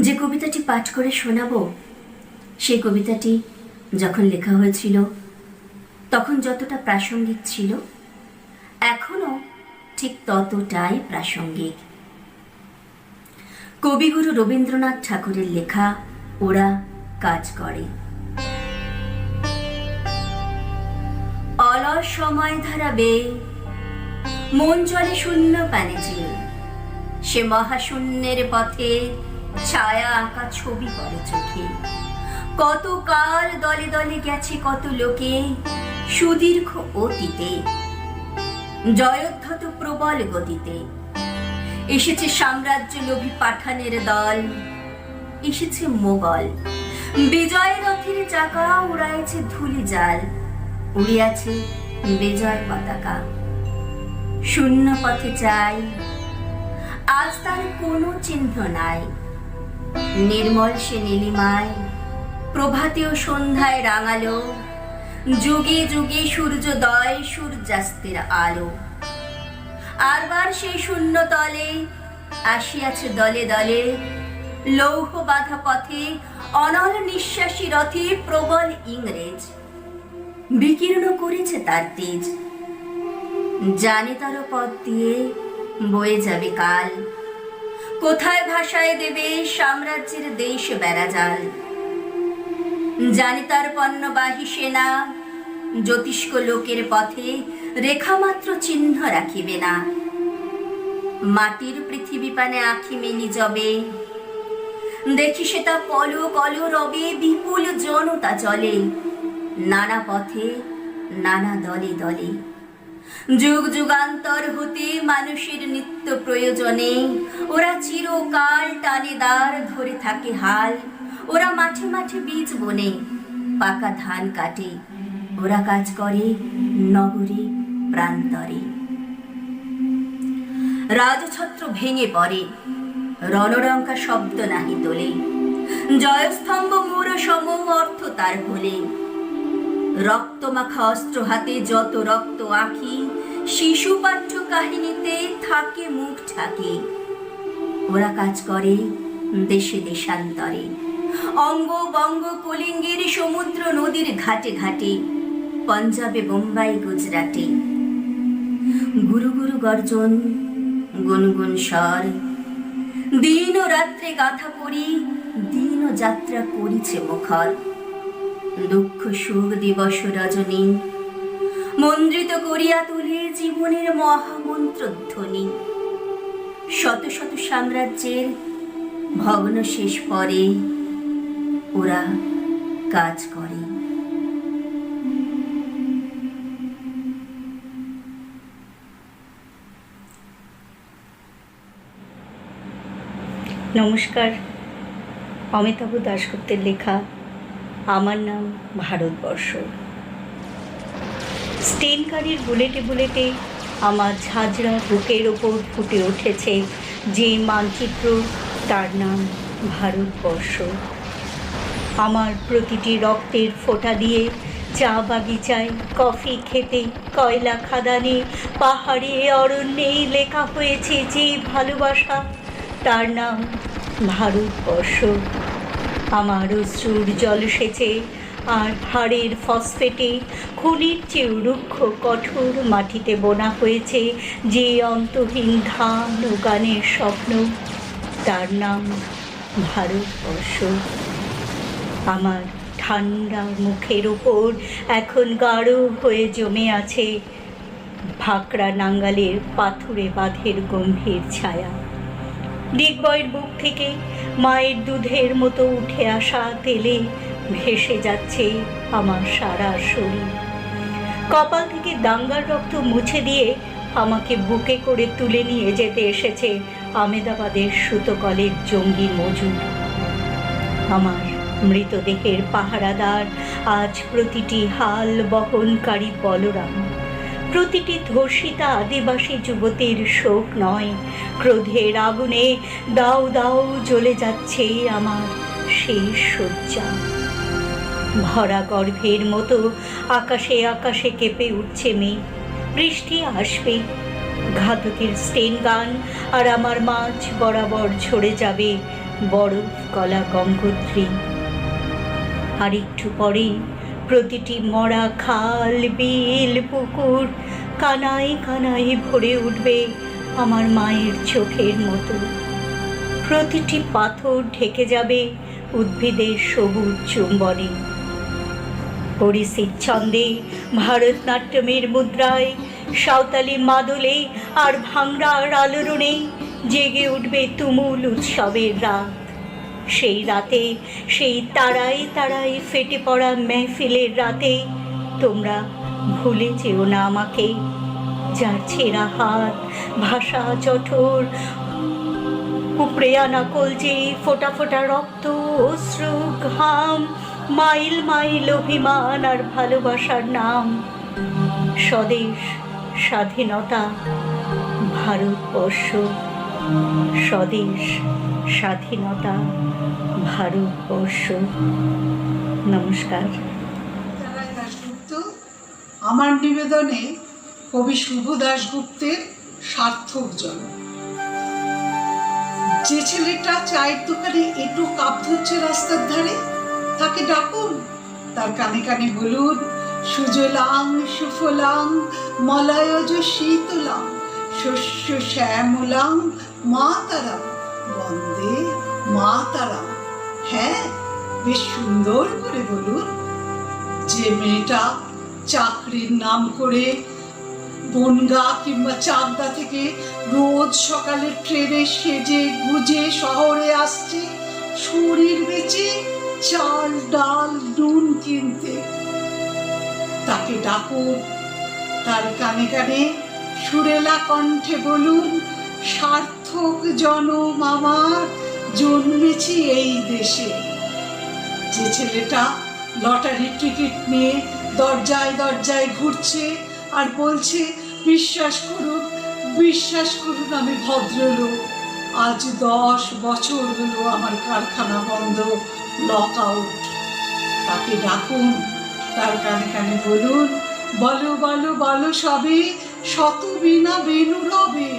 যে কবিতাটি পাঠ করে শোনাবো সেই কবিতাটি যখন লেখা হয়েছিল তখন যতটা প্রাসঙ্গিক ছিল এখনো ঠিক ততটাই প্রাসঙ্গিক। কবিগুরু রবীন্দ্রনাথ ঠাকুরের লেখা ওরা কাজ করে। অলস সময় ধারাবে মন চলে শূন্য পানে চেয়ে, সে মহাশূন্যের পথে ছায়া আঁকা ছবি পড়ে চোখে। কত কাল দলে দলে গেছে কত লোকে সুদীর্ঘ অতীতে, জয়োদ্ধত প্রবল গতিতে এসেছে সাম্রাজ্য লোভী পাঠানের দল, এসেছে মোগল বিজয় রথের চাকা, উড়াইছে ধুলি জাল, উড়িয়াছে বিজয় পতাকা। শূন্য পথে চাই আজ তার কোনো চিহ্ন নাই, নির্মল সে নীলিমায় প্রভাতেও সন্ধ্যায় রাঙালো, যুগে যুগে সূর্যোদয় সূর্যাস্তের আলো। আরবার সেই শূন্য তলে আসিয়াছে দলে দলে, লৌহ বাঁধা পথে অনল নিঃশ্বাসী রথে প্রবল ইংরেজ, বিকীর্ণ করেছে তার তেজ। জানে তার পথ দিয়ে বয়ে যাবে কাল, কোথায় ভাষায় দেবে সাম্রাজ্যের দেশ বেড়াজাল। জানে তার পণ্যবাহী সেনা জ্যোতিষ্ক লোকের পথে রেখা মাত্র চিহ্ন রাখিবে না। মাটির পৃথিবী পানে আঁখি মেলি যবে, দেখি সে তা কল কল রবে, বিপুল জনতা চলে নানা পথে নানা দলে দলে। যুগ যুগান্তর হতে মানুষের নিত্য প্রয়োজনে ওরা চিরকাল টানে দাঁড় ধরে থাকে হাল। ওরা মাঠে মাঠে বীজ বনে পাকা ধান কাটে, ওরা কাজ করে নগরে প্রান্তরে। রাজছত্র ভেঙে পড়ে, রণরঙ্কা শব্দ নাহি তোলে, জয়স্তম্ভ মোর সম অর্থ তার বলে। রক্তমাখা অস্ত্র হাতে যত রক্ত আঁখি, শিশু পাঠ্য কাহিনীতে থাকে মুখ ঢাকে। ওরা কাজ করে দেশে দেশান্তরে, অঙ্গ বঙ্গ কলিঙ্গের সমুদ্র নদীর ঘাটে ঘাটে, পঞ্জাবে বোম্বাই গুজরাটে। গুরু গুরু গর্জন গুনগুন স্বর, দিন ও রাত্রে গাথা পড়ি দিন ও যাত্রা করিছে মুখর। দুঃখ সুখ দিবস রজনী মন্দ্রিত করিয়া তুলে জীবনের মহামন্ত্র ধ্বনি। শত শত সাম্রাজ্যের ভগ্ন শেষ পরে ওরা কাজ করে। নমস্কার, অমিতাভ দাশগুপ্তের লেখা আমার নাম ভারতবর্ষ। স্টেন গাড়ির বুলেটে বুলেটে আমার ঝাঁঝরা বুকের ওপর ফুটে উঠেছে যে মানচিত্র, তার নাম ভারতবর্ষ। আমার প্রতিটি রক্তের ফোঁটা দিয়ে চা বাগিচায়, কফি খেতে, কয়লা খাদানে, পাহাড়ে, অরণ্যে লেখা হয়েছে যে ভালোবাসা, তার নাম ভারতবর্ষ। আমার অশ্রুর জল সেচে আর হাড়ের ফসফেটে খনির চেয়ে রুক্ষ কঠোর মাটিতে বোনা হয়েছে যে অন্তহীন ধান ও গানের স্বপ্ন, তার নাম ভারতবর্ষ। আমার ঠান্ডা মুখের ওপর এখন গাঢ় হয়ে জমে আছে ভাকরা নাঙ্গালের পাথুরে বাঁধের গম্ভীর ছায়া। দিগ্বয়ের বুক থেকে মায়ের দুধের মতো উঠে আসা তেলে ভেসে যাচ্ছে আমার সারা শরীর। কপাল থেকে দাঙ্গার রক্ত মুছে দিয়ে আমাকে বুকে করে তুলে নিয়ে যেতে এসেছে আমেদাবাদের সুতোকলের জঙ্গি মজুর। আমার মৃতদেহের পাহারাদার আজ প্রতিটি হাল বহনকারী বলরাম, প্রতিটি ধর্ষিতা আদিবাসী যুবতীর শোক নয়, ক্রোধের আগুনে দাউ দাউ জ্বলে যাচ্ছে আমার সেই শয্যা। ভরা গর্ভের মতো আকাশে আকাশে কেঁপে উঠছে মেঘ, বৃষ্টি আসবে, ঘাতকের স্টেন গান আর আমার মাঝ বরাবর ঝরে যাবে বরফ গলা গঙ্গোত্রী। আর একটু পরেই প্রতিটি মরা খাল, বিল, পুকুর কানায় কানায় ভরে উঠবে আমার মায়ের চোখের মতো। প্রতিটি পাথর ঢেকে যাবে উদ্ভিদের সবুজ চুম্বনে। ওড়িশির ছন্দে, ভারতনাট্যমের মুদ্রায়, সাঁওতালি মাদলে আর ভাংড়ার আলোড়নে জেগে উঠবে তুমুল উৎসবের রাত। সেই রাতে, সেই তারায় তারায় ফেটে পড়া মেহফিলের রাতে তোমরা ভুলে যেও না আমাকে, যার ছেঁড়া হাত, ভাষা জঠর, উপড়ে আনা কলজে, ফোঁটা ফোঁটা রক্ত, অশ্রু, ঘাম, মাইল মাইল অভিমান আর ভালোবাসার নাম। স্বদেশ, স্বাধীনতা, ভারতবর্ষ। স্বদেশ, স্বাধীনতা, ভারতবর্ষ। নমস্কার। দাশগুপ্ত, আমার নিবেদনে কবি শুভ দাশগুপ্তের সার্থক জন্ম। যে ছেলেটা চায়ের দোকানে একটু কাপ ধরছে রাস্তার ধারে, তাকে ডাকুন, তার কানে কানে বলুন, সুজলাং সুফলাং মলয়জ শীতলাং শস্য শ্যামলাং মাতরম বন্দে মাতরম। হ্যাঁ, বেশ সুন্দর করে বলুন। যে মেয়েটা চাকরির নাম করে বনগা কিংবা চাকদা থেকে রোজ সকালে ট্রেনে সেজে গুজে শহরে আসছে শরীর বেচে চাল ডাল নুন কিনতে, তাকে ডাকুন, তার কানে কানে সুরেলা কণ্ঠে বলুন, সার্থক জনম আমার, জন্মেছি এই দেশে। যে ছেলেটা লটারির টিকিট নিয়ে দরজায় দরজায় ঘুরছে আর বলছে, বিশ্বাস করুন বিশ্বাস করুন আমি ভদ্রলোক, আজ 10 বছর হলো আমার কারখানা বন্ধ, লক আউট, তাকে ডাকুন, তার কানে কানে বলুন, বলো বলো বলো সবে, শত বিনা বেনু রবে,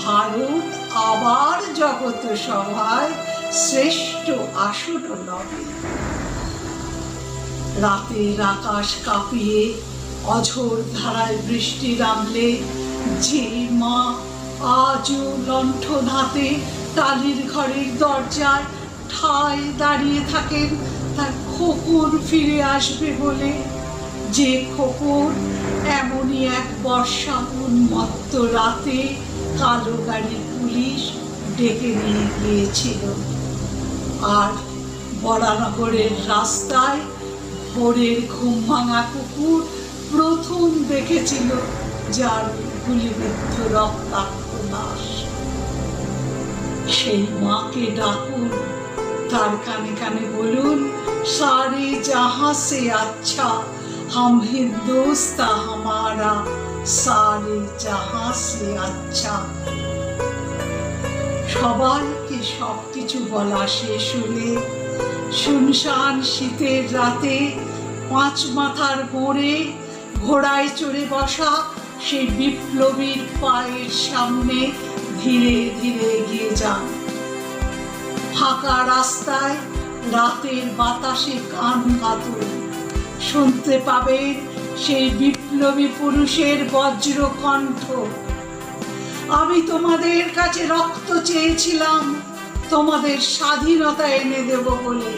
ভারত আবার জগত সভায় শ্রেষ্ঠ আসন লবে। রাতের আকাশ কাঁপিয়ে অঝোর ধারায় বৃষ্টি নামলে যে মা আজও লণ্ঠন হাতে টালির ঘরের দরজায় ঠায় দাঁড়িয়ে থাকেন তার খোকন ফিরে আসবে বলে, যে খোকন এমনই এক বর্ষা উন্মত্ত রাতে কালো গাড়ির পুলিশ ডেকে নিয়ে গিয়েছিল, আর বরানগরের রাস্তায় ভোরের ঘুম ভাঙা কুকুর প্রথম দেখেছিল যার গুলিবিদ্ধ রক্তাক্ত লাশ। সেই মাকে ডাকুন, তার কানে কানে বলুন, সারে জাহাঁ সে আচ্ছা হাম হিন্দুস্তা হামারা, সারে জাহাঁ সে আচ্ছা। সবাইকে সবকিছু বলা শেষ হলে শুনশান শীতের রাতে 5 মাথার মোড়ে ঘোড়ায় চড়ে বসা সেই বিপ্লবীর পায়ের সামনে ধীরে ধীরে এগিয়ে যান। ফাঁকা রাস্তায় রাতের বাতাসে কান কাতুর শুনতে পাবেন সেই বিপ্লবী পুরুষের বজ্র কণ্ঠ, আমি তোমাদের কাছে রক্ত চেয়েছিলাম তোমাদের স্বাধীনতা এনে দেব বলে,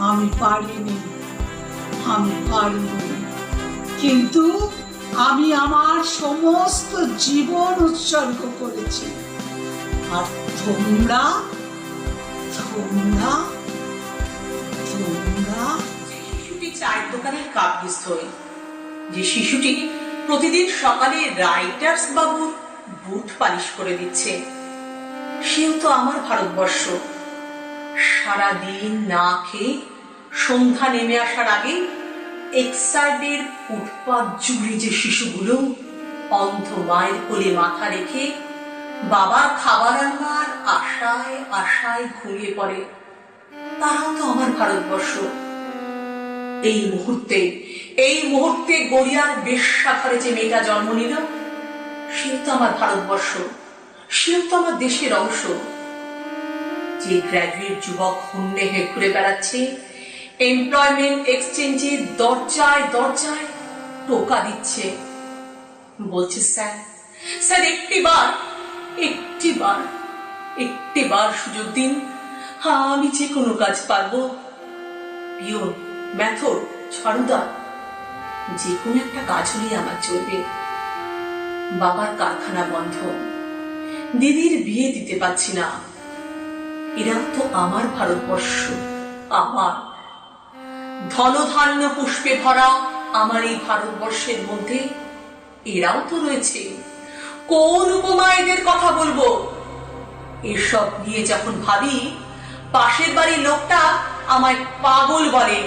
আমি পারিনি, কিন্তু আমি আমার সমস্ত জীবন উৎসর্গ করেছি, আর তোমরা তোমরা তোমরা শিশুটি চায়ের দোকানের কাব্যস্থই, যে শিশুটি প্রতিদিন সকালে রাইটার্স বাবুর বুট পালিশ করে দিচ্ছে, সেও তো আমার ভারতবর্ষ। সারাদিন না খেয়ে সন্ধ্যা নেমে আসার আগে এক্সাইডের ফুটপাত জুড়ে যে শিশুগুলো অন্ধ মায়ের কোলে মাথা রেখে বাবার খাবার আনবার আশায় আশায় ঘুমিয়ে পড়ে, তারাও তো আমার ভারতবর্ষ। এই মুহূর্তে গড়িয়ার বেশ্যা ঘরে যে মেয়েটা জন্ম নিল, সেও তো আমার ভারতবর্ষ, সেও তো আমার দেশের অংশ। যে গ্র্যাজুয়েট যুবক হুন্ডে হয়ে ঘুরে বেড়াচ্ছে, এমপ্লয়মেন্ট এক্সচেঞ্জে দরজায় দরজায় টোকা দিচ্ছে, বলছে স্যার স্যার একটিবার সুযোগ দিন, আমি যে কোনো কাজ পারবো, পিওন, মেথর, ঝাড়ুদার, যে কোনো একটা কাজ হলেই আমার চলবে। বাবার কারখানা বন্ধ, দিদির বিয়ে দিতে পারছি না, এরাও তো আমার ভারতবর্ষ, আমার ধনধান্য পুষ্পে ভরা আমার এই ভারতবর্ষের মধ্যে এরাও তো রয়েছে। কোন উপমা এদের কথা বলবো? এসব নিয়ে যখন ভাবি, পাশের বাড়ির লোকটা আমায় পাগল বলে,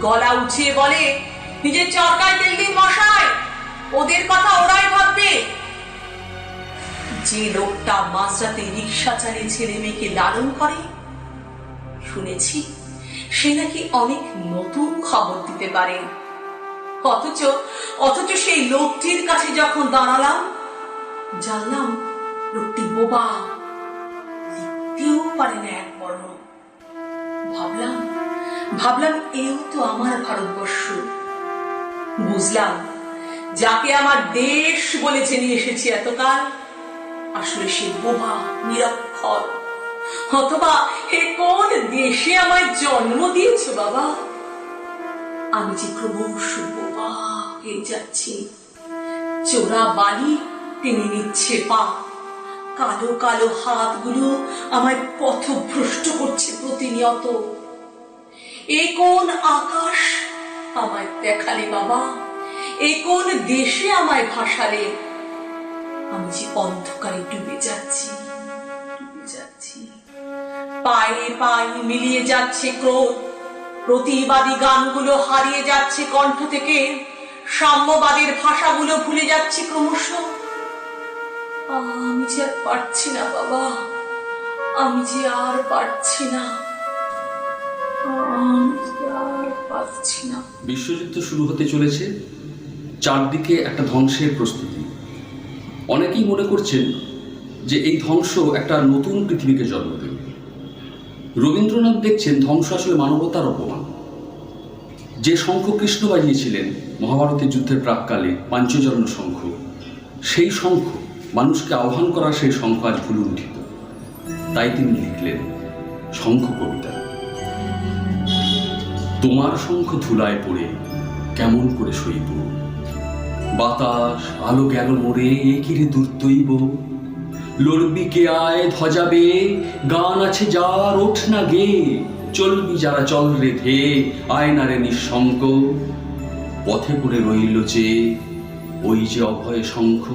গলা উঠিয়ে বলে, নিজের চরকায় তেল দিন মশাই, ওদের কথা ওরাই ভাববে। যে লোকটা মাঝরাতে রিক্সা চালিয়ে ছেলে মেয়েকে লালন করে, শুনেছি সে নাকি অনেক নতুন খবর দিতে পারে। অথচ সেই লোকটির কাছে যখন দাঁড়ালাম, জানলাম লোকটি বোবা, লিখতেও পারে না এক বর্ণ। ভাবলাম এও তো আমার ভারতবর্ষ। বুঝলাম যাকে আমার দেশ বলে জেনে এসেছি এতকাল, আসলে সে বোবা, নিরক্ষর। অথবা হে কোন দেশে আমায় জন্ম দিয়েছ বাবা? আমি যে ক্রমশ বোবা হয়ে যাচ্ছি। চোরা বালি টেনে নিচ্ছে পা, কালো কালো হাতগুলো আমায় পথভ্রষ্ট করছে প্রতিনিয়ত। এ কোন আকাশ আমায় দেখালে বাবা? এ কোন দেশে আমায় ভাসালে? আমি যে অন্ধকারে ডুবে যাচ্ছি। পায়ে পায়ে মিলিয়ে যাচ্ছে ক্রোধ, প্রতিবাদী গানগুলো হারিয়ে যাচ্ছে কণ্ঠ থেকে, সাম্যবাদের ভাষাগুলো ভুলে যাচ্ছে ক্রমশ। আমি যে আর পারছি না বাবা, আমি যে আর পারছি না। বিশ্বযুদ্ধ শুরু হতে চলেছে, চারদিকে একটা ধ্বংসের প্রস্তুতি। অনেকেই মনে করছেন যে এই ধ্বংস একটা নতুন পৃথিবীকে জন্ম দেবে। রবীন্দ্রনাথ দেখছেন ধ্বংস আসলে মানবতার অপমান। যে শঙ্খ কৃষ্ণ বাজিয়েছিলেন মহাভারতের যুদ্ধের প্রাককালে, পাঞ্চজন্য শঙ্খ, সেই শঙ্খ, মানুষকে আহ্বান করার সেই শঙ্খ আজ ভুলুণ্ঠিত। তাই তিনি লিখলেন শঙ্খ কবিতা। তোমার শঙ্খ ধুলায় পড়ে কেমন করে সইব, বাতাস আলো গেল মোড়ে একিরে দূরতৈব, লড়বি কে আয় ধ্বজাবে, গান আছে যার ওঠ না গে, চলবি যারা চল রে ধে, আয় না রে নিঃশঙ্ক, পথে পড়ে রইল যে ওই যে অভয় শঙ্খ।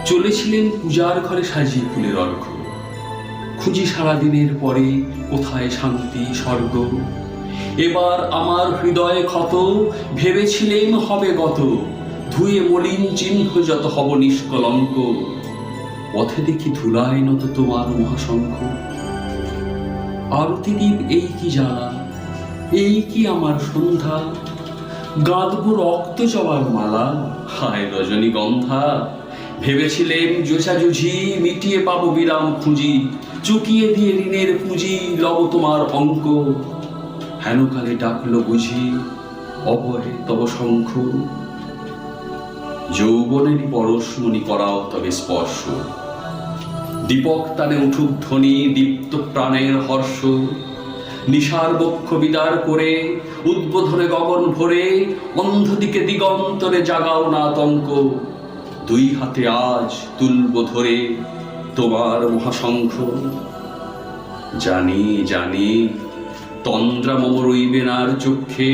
চলেছিলেন পূজার ঘরে সাজিয়ে ফুলের অর্ঘ্য, খুঁজি সারাদিনের পরে কোথায় শান্তি স্বর্গ। এবার আমার হৃদয়ে ক্ষত, ভেবেছিলেন হবে গত, ধুয়ে মলিন চিহ্ন যত হব নিষ্কলঙ্ক, পথে দেখি ধুলায় নত তোমার মহাশঙ্খ। আরতি দ্বীপ এই কি জ্বালা, এই কি আমার সন্ধ্যা, গাঁদব রক্ত জবার মালা, হায় রজনীগন্ধা। ভেবেছিলেন জোছাজুঝি মিটিয়ে পাবো বিরাম খুঁজি, চুকিয়ে দিয়ে ঋণের পুঁজি লব তোমার অঙ্ক, হেনকালে ডাকলো বুঝি অপরে তব শঙ্খ। যৌবনেরই পরশমণি করাও তবে স্পর্শ, দীপক টানে উঠুক ধ্বনি দীপ্ত প্রাণের হর্ষ, নিশার বক্ষ বিদার করে উদ্বোধনে গগন ভরে, অন্ধদিকে দিগন্তরে জাগাও না আতঙ্ক, দুই হাতে আজ তুলব ধরে তোমার মহাশঙ্খ। জানি জানি তন্দ্রা মম রইবে নার চক্ষে,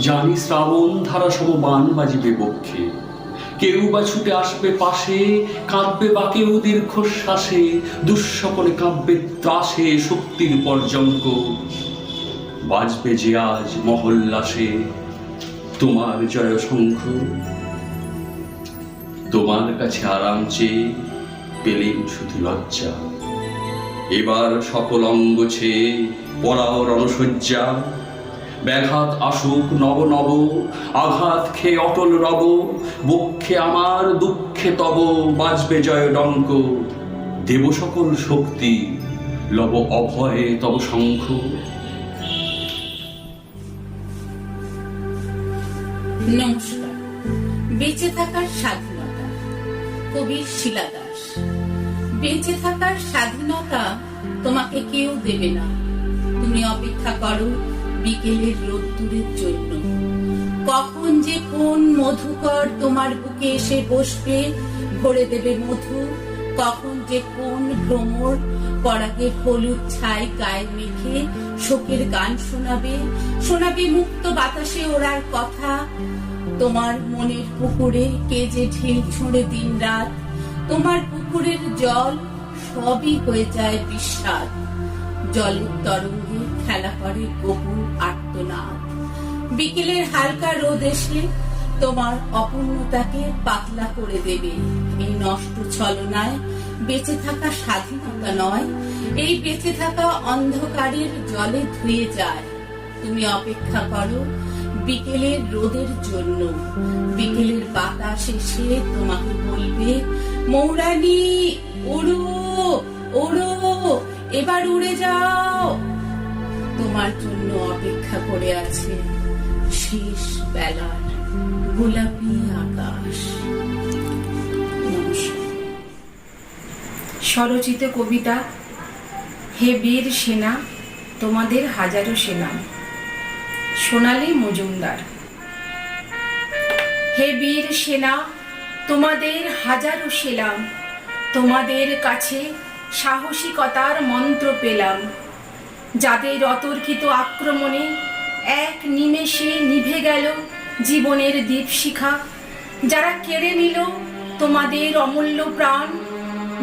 জানি শ্রাবণ ধারা সম বান বাজিবে বক্ষে, কেউ বা ছুটে আসবে পাশে, কাঁদবে বা কেউ দীর্ঘশ্বাসে, দুঃস্বপনে কাঁদবে ত্রাসে শক্তির পর্যঙ্ক, বাজবে যে আজ মহল্লাসে তোমার জয় শঙ্খ। তোমার কাছে আরাম চেয়ে পেলেন শুধু লজ্জা, এবার সকল অঙ্গ ছেয়ে পড়াও রণশয্যা, ব্যাঘাত আসুক নব নব, আঘাত খেয়ে অটল রব, বক্ষে আমার দুঃখে তব বাজবে জয় ডঙ্ক, দেব সকল শক্তি লব অভয়ে তব শঙ্খ। নমস্কার। বেঁচে থাকার স্বাধীনতা, কবি শিলা দাস। বেঁচে থাকার স্বাধীনতা তোমাকে কেউ দেবে না। তুমি অপেক্ষা করো বিকেলের রোদ্দুরের জন্য। কখন যে কোন মধুকর তোমার বুকে এসে বসবে, ভরে দেবে মধু। কখন যে কোন ভ্রমর পরাগের হলুদ ছাই গায়ে মেখে শোকের গান শোনাবে, শোনাবে মুক্ত বাতাসে ওড়ার কথা। তোমার মনের পুকুরে কে যে ঢিল ছুঁড়ে দিন রাত, তোমার পুকুরের জল সবই হয়ে যায় বিস্বাদ। জলের তরঙ্গে খেলা করে গোকুল আর্তনাদ। বিকেলের হালকা রোদ এসে তোমার অপূর্ণতাকে পাতলা করে দেবে। এই নষ্ট ছলনায় বেঁচে থাকা স্বাধীনতা নয়, এই বেঁচে থাকা অন্ধকারের জলে ধুয়ে যায়। তুমি অপেক্ষা করো বিকেলের রোদের জন্য। বিকেলের বাতাস এসে তোমাকে বলবে, মৌরানী উড়ো উড়ো, এবার উড়ে যাও। তোমার জন্য অপেক্ষা করে আছে শেষ বেলার গোলাপি আকাশ। নমস্কার। স্বরচিত কবিতা হে বীর সেনা তোমাদের হাজারো সেনা, সোনালী মজুমদার। হে বীর সেনা তোমাদের হাজারো সেলাম, তোমাদের কাছে সাহসিকতার মন্ত্র পেলাম। যাদের অতর্কিত আক্রমণে এক নিমেষে নিভে গেল জীবনের দীপশিখা, যারা কেড়ে নিল তোমাদের অমূল্য প্রাণ,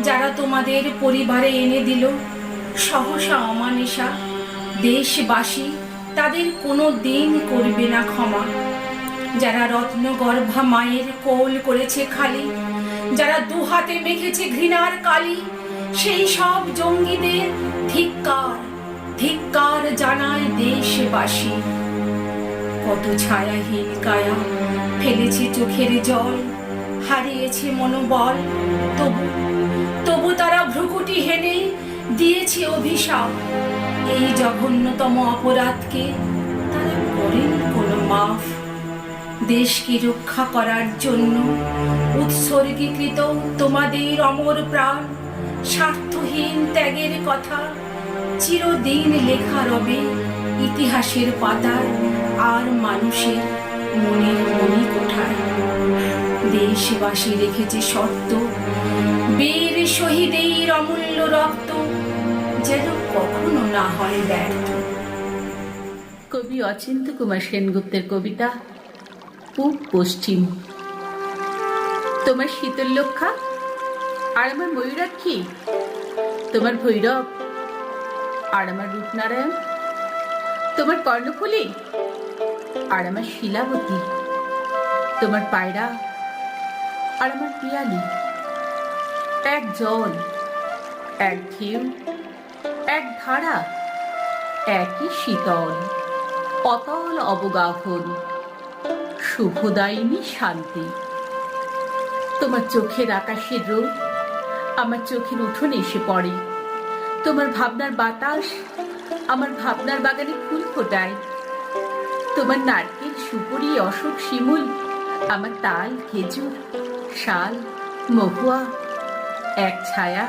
যারা তোমাদের পরিবারে এনে দিল সহসা অমানিসা, দেশবাসী তাদের কোনো দিন করবে না ক্ষমা। যারা রত্নগর্ভা মায়ের কোল করেছে খালি, যারা দুহাতে মেখেছে ঘৃণার কালি, সেই সব জঙ্গিদের ধিক্কার ধিক্কার জানায় দেশবাসী। কত ছায়াহীন কায়া ফেলেছে চোখের জল, হারিয়েছে মনোবল, তবু তবু তারা ভ্রুকুটি হেনে দিয়েছে অভিশাপ। এই জঘন্যতম অপরাধকে তারা করেন কোনো মাফ। দেশকে রক্ষা করার জন্য উৎসর্গীকৃত তোমাদের অমর প্রাণ, স্বার্থহীন ত্যাগের কথা চিরদিন লেখা রবে ইতিহাসের পাতায় আর মানুষের মনের মণিকোঠায়। দেশবাসী রেখেছে শর্ত, বীর শহীদের অমূল্য রক্ত যেন কখনো না হয় ব্যর্থ। কবি অচিন্ত্য কুমার সেনগুপ্তের কবিতা পূব পশ্চিম। তোমার শীতললক্ষা আর আমার ময়ূরাক্ষী, তোমার ভৈরব আর আমার রূপনারায়ণ, তোমার কর্ণফুলী আর আমার শিলাবতী, তোমার পায়রা আর আমার পিয়ালি। এক জল, এক ঢেউ, এক ধারা, একই শীতল অতল অবগাহন, শুভদায়িনী শান্তি। তোমার চোখের আকাশের রোদ আমার চোখের উঠোনে এসে পড়ে। তোমার ভাবনার বাতাস আমার ভাবনার বাগানে ফুল ফোটায়। তোমার নারকেল সুপুরি অশোক শিমুল আমার তাল খেজুর শাল মহুয়া, এক ছায়া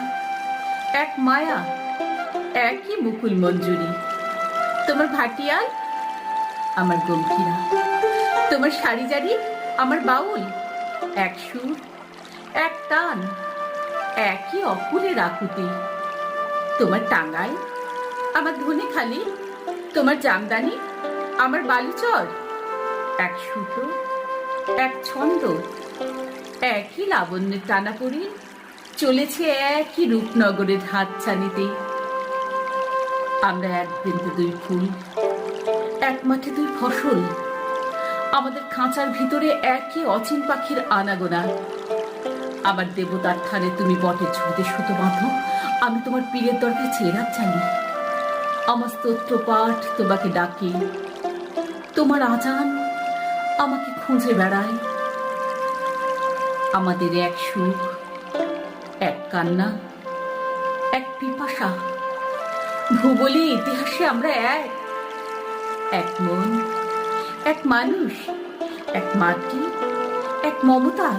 এক মায়া, একই মুকুল মঞ্জুরি। তোমার ভাটিয়াল আমার গম্ভীরা, তোমার শাড়ি জারি আমার বাউল, এক সুর এক টান, একই অকুলের আকুতি। তোমার টাঙ্গাই আমার ধনেখালি, তোমার জামদানি আমার বালুচর, এক সুতো এক ছন্দ, একই লাবণ্যের টানাপড়ি চলেছে একই রূপনগরের হাতছানিতে। আমরা এক বৃন্তে দুই ফুল, এক মাঠে দুই ফসল, আমাদের খাঁচার ভিতরে একই অচিন পাখির আনাগোনা। আমার দেবতার থানে তুমি বটে ঝুঁতে সুতো বাঁধো, আমি তোমার পীরের দরকার চেরাত জানি। আমার স্তোত্র পাঠ তোমাকে ডাকে, তোমার আজান আমাকে খুঁজে বেড়ায়। আমাদের এক সুখ, এক কান্না, এক পিপাসা, ভূগোলে ইতিহাসে আমরা এক, এক মন, এক মানুষ, এক মাটি, এক মমতা।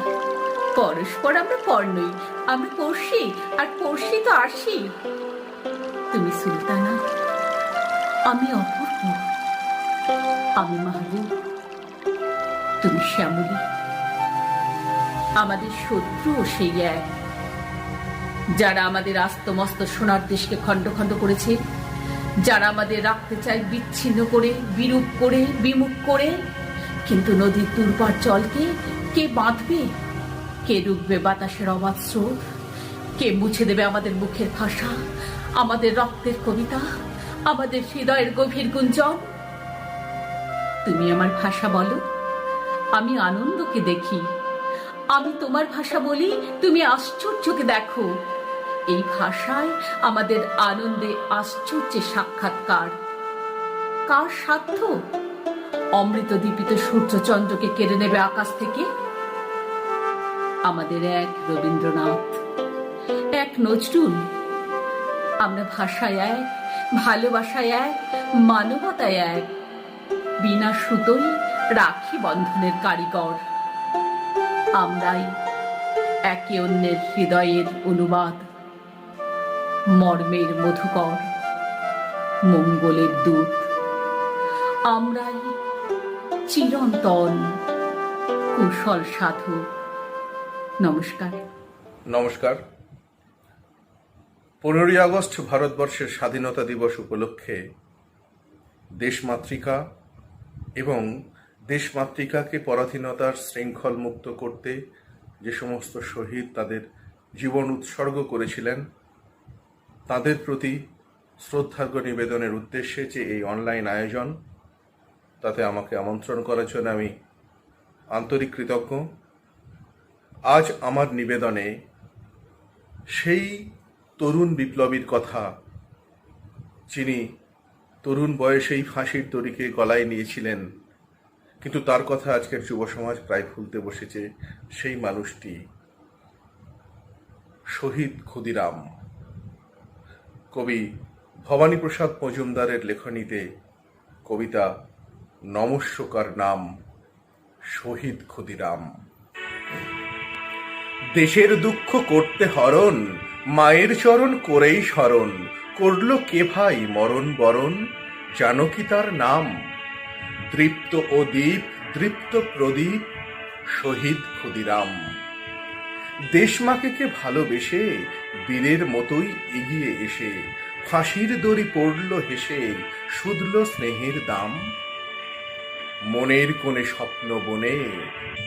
পরস্পর আমরা পর নই, আমরা পড়শি, আর পড়শি তো আসি। তুমি সুলতানা, আমি অপূর্ব, আমি মাহবুব, তুমি শ্যামলী। আমাদের শত্রুও সেই এক, যারা আমাদের আস্তমস্ত সোনার দেশকে খণ্ড খণ্ড করেছে, যারা আমাদের রাখতে চায় বিচ্ছিন্ন করে, বিরূপ করে, বিমুখ করে। কিন্তু নদীর দুর্বার জলকে কে বাঁধবে? কে রুখবে বাতাসের অবাধ স্রোত? কে মুছে দেবে আমাদের মুখের ভাষা, আমাদের রক্তের কবিতা, আমাদের হৃদয়ের গভীর গুঞ্জন? তুমি আমার ভাষা বলো, আমি আনন্দকে দেখি। আমি তোমার ভাষা বলি, তুমি আশ্চর্যকে দেখো। এই ভাষায় আমাদের আনন্দে আশ্চর্যের সাক্ষাৎকার। কার সাধ্য অমৃত দীপিত সূর্যচন্দ্রকে কেড়ে নেবে আকাশ থেকে? আমাদের এক রবীন্দ্রনাথ, এক নজরুল। আমরা ভাষায় এক, ভালোবাসায় এক, মানবতায় এক। বিনা সুতোই রাখি বন্ধনের কারিগর। আমরাই একে অন্যের হৃদয়ের অনুবাদ, মর্মের মধুকর, মঙ্গলের দূত। আমরাই চিরন্তন কুশল সাধু। নমস্কার। নমস্কার। 15ই আগস্ট ভারতবর্ষের স্বাধীনতা দিবস উপলক্ষে দেশমাতৃকা এবং দেশমাতৃকাকে পরাধীনতার শৃঙ্খল মুক্ত করতে যে সমস্ত শহীদ তাদের জীবন উৎসর্গ করেছিলেন, তাদের প্রতি শ্রদ্ধার্ঘ্য নিবেদনের উদ্দেশ্যে যে এই অনলাইন আয়োজন, তাতে আমাকে আমন্ত্রণ করার জন্য আমি আন্তরিক কৃতজ্ঞ। আজ আমার নিবেদনে সেই তরুণ বিপ্লবীর কথা, যিনি তরুণ বয়সেই ফাঁসির দড়িকে গলায় নিয়েছিলেন, কিন্তু তার কথা আজকের যুব সমাজ প্রায় ভুলতে বসেছে। সেই মানুষটি শহীদ ক্ষুদিরাম। কবি ভবানীপ্রসাদ মজুমদারের লেখনীতে কবিতা নমস্যকার নাম শহীদ ক্ষুদিরাম। দেশের দুঃখ করতে হরণ, মায়ের চরণ করেই স্মরণ, করল কে ভাই মরণ বরণ, জানো কি তার নাম? দৃপ্ত ও দ্বীপ, দৃপ্ত প্রদীপ, শহীদ ক্ষুদিরাম। দেশমাকে কে ভালোবেসে বীরের মতোই এগিয়ে এসে, ফাঁসির দড়ি পড়ল হেসে, শুধল স্নেহের দাম। মনের কোণে স্বপ্ন বনে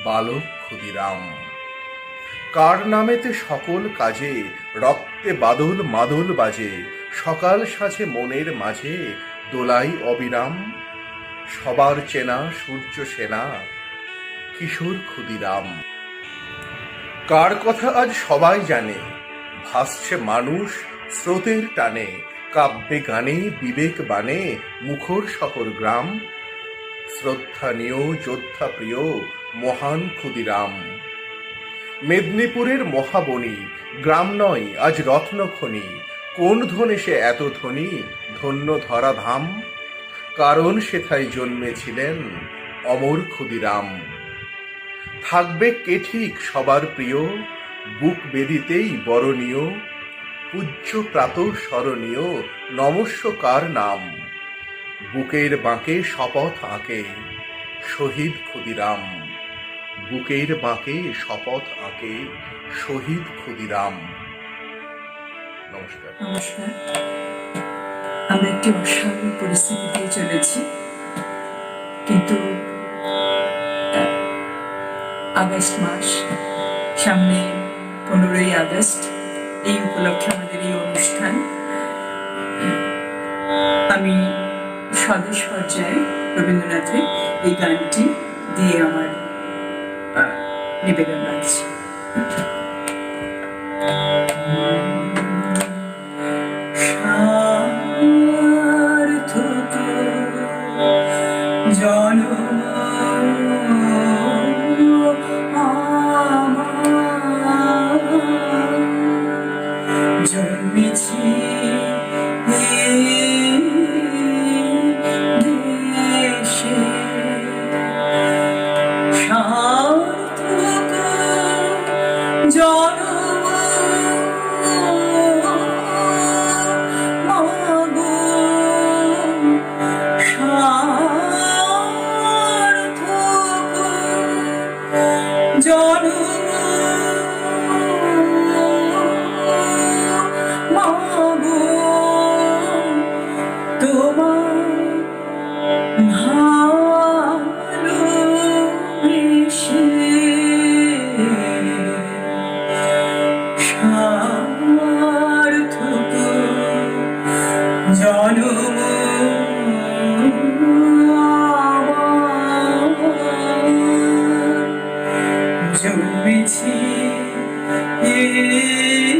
বালক ক্ষুদিরাম। কার নামেতে সকল কাজে, রক্তে বাদল মাদল বাজে, সকাল সাজে মনের মাঝে দোলাই অবিরাম। সবার চেনা সূর্য সেনা কিশোর ক্ষুদিরাম। কার কথা আজ সবাই জানে, ভাসছে মানুষ স্রোতের টানে, কাব্যে গানে বিবেক বানে মুখর শহর গ্রাম। শ্রদ্ধানীয় যোদ্ধা প্রিয় মহান ক্ষুদিরাম। মেদিনীপুরের মহাবনী, গ্রাম নয় আজ রত্নখনি, কোন ধনে সে এত ধনী, ধন্য ধরা ধাম। কারণ সেথায় জন্মেছিলেন অমর ক্ষুদিরাম। থাকবে কে ঠিক সবার প্রিয়, বুক বেদিতেই বরণীয়, পূজ্য প্রাত স্মরণীয় নমস্যকার নাম। বুকের বাঁকে শপথ আঁকে শহীদ ক্ষুদিরাম। বুকের বাঁকে শপথ আঁকে শহীদ ক্ষুদিরাম। নমস্কার। নমস্কার। আমরা একটি অস্বাভাবিক পরিস্থিতি দিয়ে চলেছি, কিন্তু আগস্ট মাস সামনে, 15ই আগস্ট, এই উপলক্ষে আমাদের এই অনুষ্ঠান। আমি স্বদেশ পর্যায়ে রবীন্দ্রনাথের এই গানটি দিয়ে আমার নিবেদন রাখছি। সার্থক জনম আমার, জন্মেছি জনম মাগো সার্থক জনম মাগো তোমার ভালোবেসে সার্থক জনম আমার জন্মেছি এই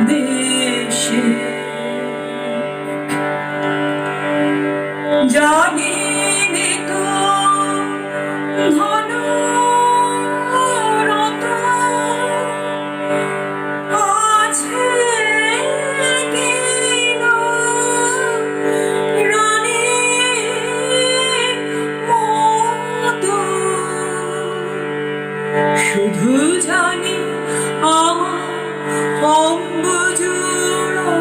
দেশে জাগিনি তো ধন আছে কিনা রানীর মতো শুধু জানি আমার অম্বুজুড়ায়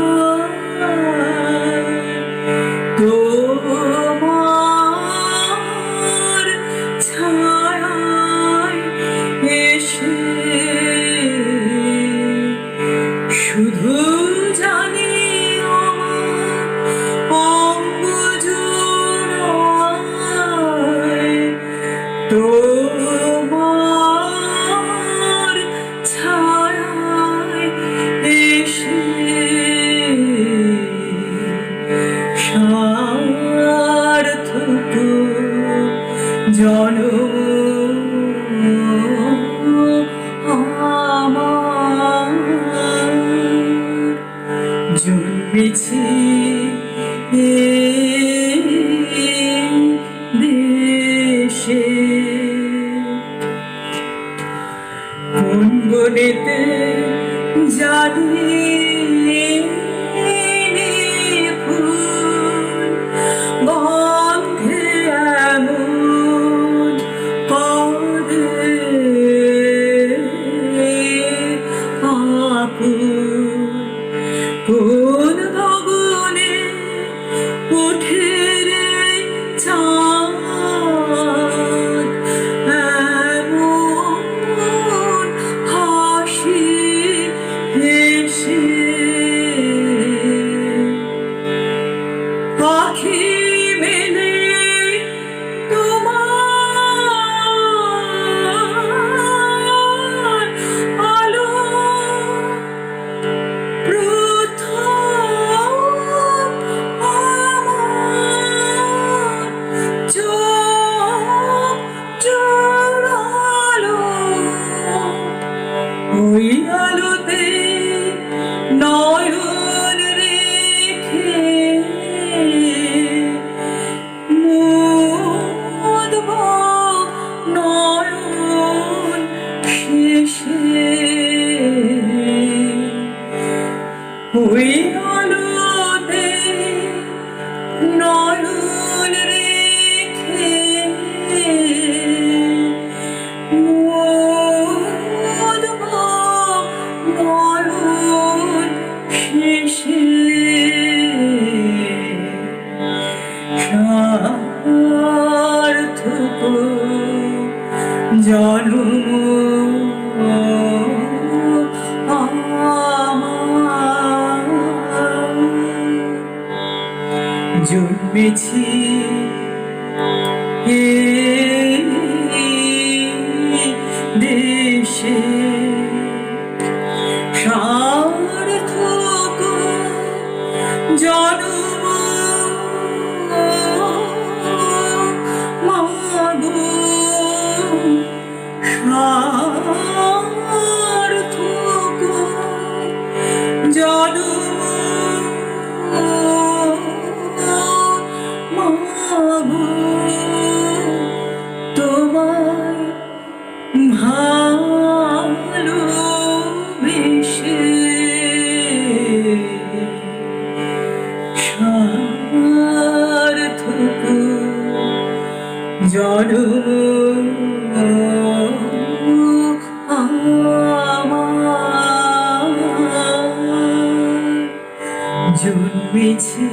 তোমার ছায়ায় এসে শুধু জানি আমার অম্বুজুড়ায় তোমার ছায়ায় এসে সার্থক জনম আমার জন্মেছি এই দেশে কোন বনেতে জানি ফুল গন্ধে এমন পদে আকুল কোন ভবনে উঠে রে চাঁদ এমন হাসি হেসে পাখি মেলে তোমার আলো প্রথম আমার চোখ জোড়ালো ওই আলোতে নয়ন রেখে মুদব নয়ন শেষে ওই আলোতে নয়ন রেখে মুদব নয়ন শেষে সার্থক জনম আমার জন্মেছি এই দেশে সার্থক জনম মাগো সার্থক জনম মাগো তোমায় ভালোবেসে সার্থক জনম মিছে